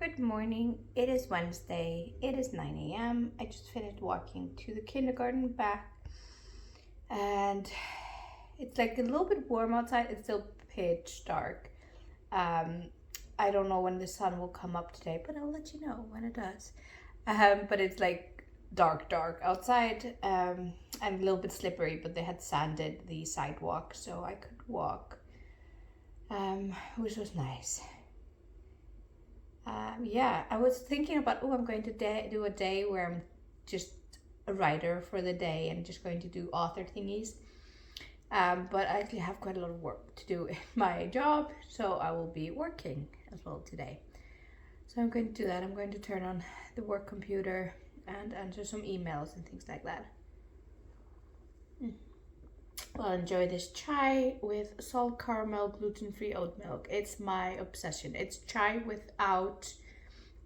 Good morning. It is Wednesday. It is 9 a.m. I just finished walking to the kindergarten back, and it's like a little bit warm outside. It's still pitch dark. Um, I don't know when the sun will come up today, but I'll let you know when it does. But it's like dark outside, and a little bit slippery, but they had sanded the sidewalk so I could walk, which was nice. Yeah, I was thinking about, I'm going to do a day where I'm just a writer for the day and just going to do author thingies. But I actually have quite a lot of work to do in my job, so I will be working as well today. So I'm going to do that. I'm going to turn on the work computer and answer some emails and things like that. I'll enjoy this chai with salt caramel gluten-free oat milk. It's my obsession. It's chai without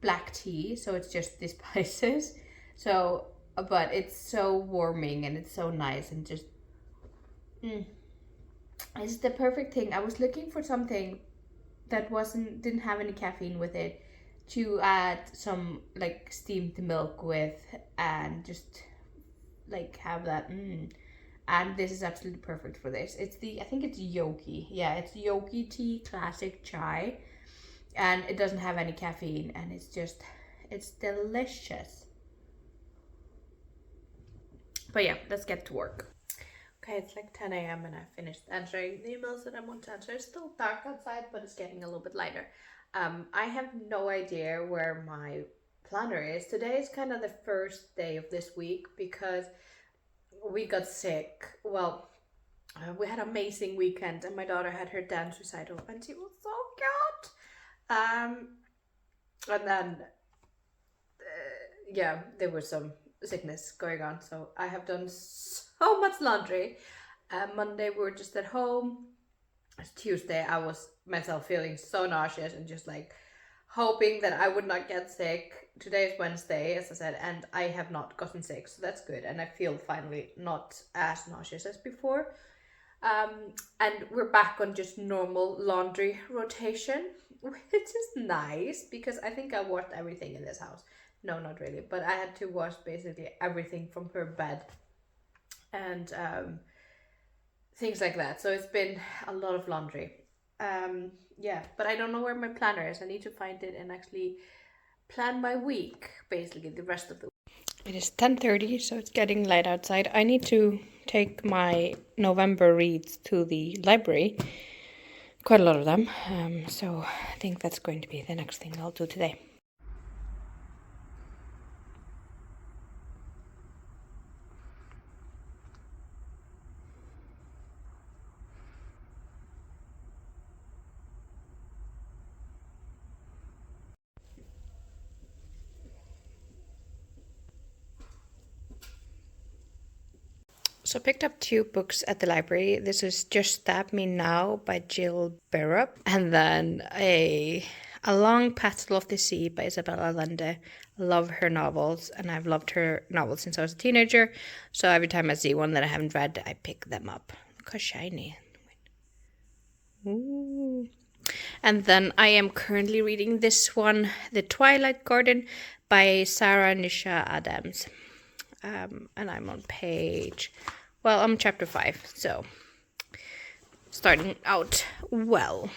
black tea, so it's just the spices. So, but it's so warming and it's so nice and just, it's the perfect thing. I was looking for something that didn't have any caffeine with it to add some like steamed milk with and just like have that. And this is absolutely perfect for this. I think it's Yogi. Yeah, it's Yogi tea classic chai. And it doesn't have any caffeine and it's delicious. But yeah, let's get to work. Okay, it's like 10 a.m. and I finished answering the emails that I want to answer. It's still dark outside, but it's getting a little bit lighter. I have no idea where my planner is. Today is kind of the first day of this week because we got sick. Well, we had an amazing weekend and my daughter had her dance recital and she was so cute. And then, yeah, there was some sickness going on. So I have done so much laundry. Monday we were just at home. Tuesday I was myself feeling so nauseous and just like hoping that I would not get sick. Today is Wednesday, as I said, and I have not gotten sick, so that's good. And I feel finally not as nauseous as before. And we're back on just normal laundry rotation, which is nice because I think I washed everything in this house. No, not really, but I had to wash basically everything from her bed and things like that. So it's been a lot of laundry. Yeah, but I don't know where my planner is. I need to find it and actually plan my week, basically the rest of the week. It is 10:30, so it's getting light outside. I need to take my November reads to the library, quite a lot of them. So I think that's going to be the next thing I'll do today. So I picked up 2 books at the library. This is Just Stab Me Now by Jill Barrett, and then A Long Petal of the Sea by Isabel Allende. I love her novels, and I've loved her novels since I was a teenager. So every time I see one that I haven't read, I pick them up. Look how shiny. Ooh. And then I am currently reading this one, The Twilight Garden by Sarah Nisha Adams. And I'm on I'm chapter 5, so starting out well.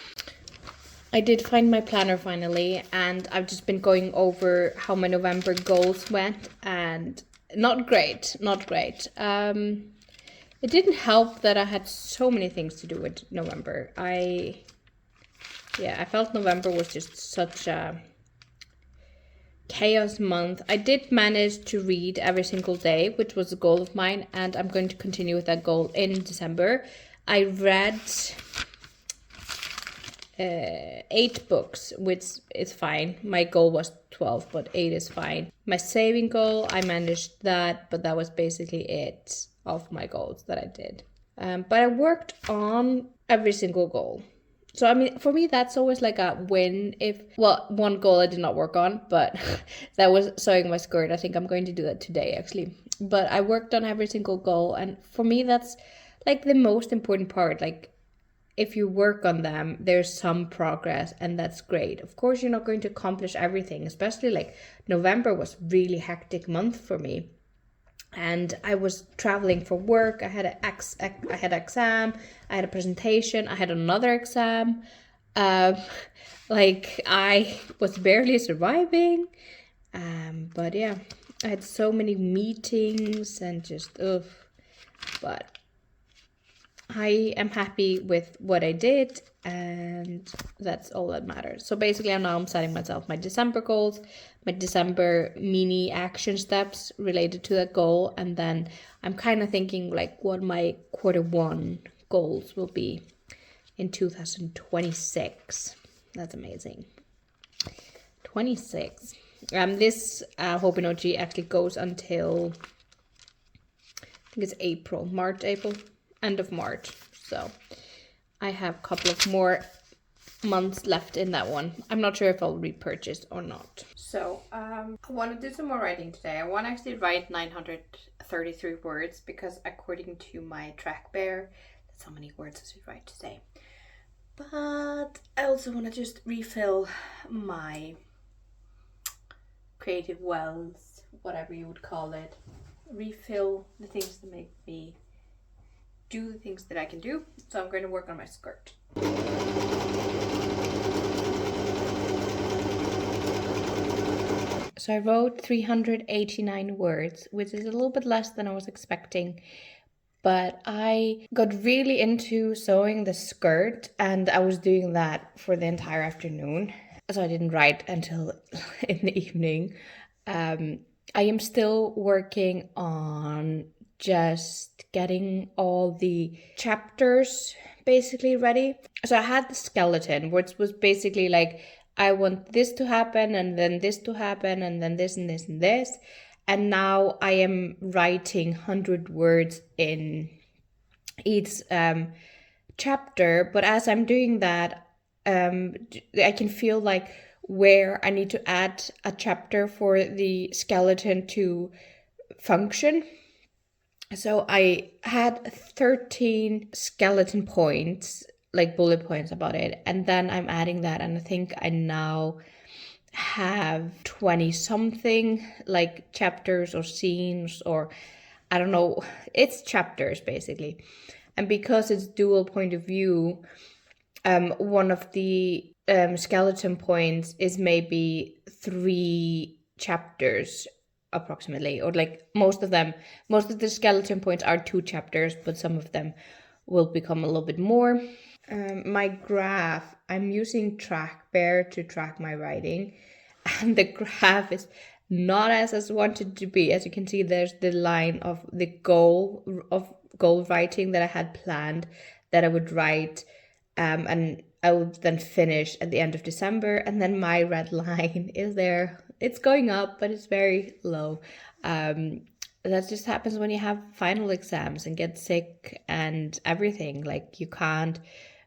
I did find my planner finally, and I've just been going over how my November goals went, and not great. It didn't help that I had so many things to do with November. I felt November was just such a chaos month. I did manage to read every single day, which was a goal of mine, and I'm going to continue with that goal in December. I read 8 books, which is fine. My goal was 12, but 8 is fine. My saving goal, I managed that, but that was basically it of my goals that I did. But I worked on every single goal. So, I mean, for me, that's always like a win. One goal I did not work on, but that was sewing my skirt. I think I'm going to do that today, actually. But I worked on every single goal. And for me, that's like the most important part. Like, if you work on them, there's some progress, and that's great. Of course, you're not going to accomplish everything, especially like November was really hectic month for me. And I was traveling for work. I had an exam, I had a presentation, I had another exam. Like I was barely surviving. But yeah, I had so many meetings and just ugh. But I am happy with what I did, and that's all that matters. So basically, I'm setting myself my December goals, my December mini action steps related to that goal, and then I'm kind of thinking like what my quarter 1 goals will be in 2026. That's amazing. 26. This Hope Emoji actually goes until I think it's April, end of March. So I have a couple of more months left in that one. I'm not sure if I'll repurchase or not. So I want to do some more writing today. I want to actually write 933 words because according to my track bear, that's how many words I should write today. But I also want to just refill my creative wells, whatever you would call it. Refill the things that make me do the things that I can do. So I'm going to work on my skirt. So I wrote 389 words, which is a little bit less than I was expecting. But I got really into sewing the skirt, and I was doing that for the entire afternoon. So I didn't write until in the evening. I am still working on just getting all the chapters basically ready. So I had the skeleton, which was basically like, I want this to happen, and then this to happen, and then this and this and this. And now I am writing 100 words in each chapter. But as I'm doing that, I can feel like where I need to add a chapter for the skeleton to function. So I had 13 skeleton points, like bullet points about it, and then I'm adding that, and I think I now have 20 something like chapters or scenes, or I don't know, it's chapters basically. And because it's dual point of view, one of the skeleton points is maybe 3 chapters approximately, or like most of the skeleton points are 2 chapters, but some of them will become a little bit more. My graph, I'm using TrackBear to track my writing, and the graph is not as wanted to be. As you can see, there's the line of the goal writing that I had planned that I would write, and I would then finish at the end of December, and then my red line is there. It's going up, but it's very low. That just happens when you have final exams and get sick and everything. Like, you can't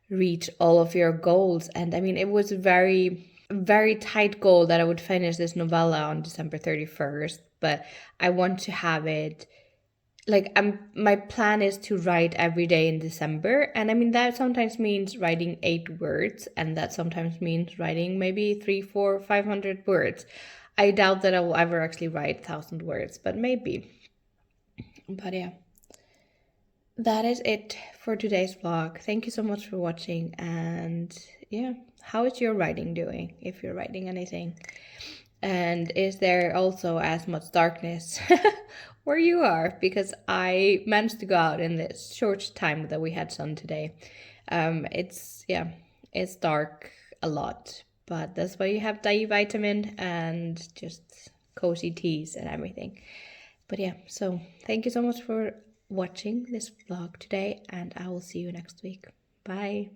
reach all of your goals. And I mean, it was a very, very tight goal that I would finish this novella on December 31st, but I want to have it like, my plan is to write every day in December. And I mean, that sometimes means writing 8 words, and that sometimes means writing maybe 300, 400, 500 words. I doubt that I will ever actually write 1,000 words, but maybe. But yeah, that is it for today's vlog. Thank you so much for watching, and yeah, how is your writing doing, if you're writing anything? And is there also as much darkness where you are? Because I managed to go out in this short time that we had sun today. It's dark a lot, but that's why you have D vitamin and just cozy teas and everything. But yeah, so thank you so much for watching this vlog today, and I will see you next week. Bye.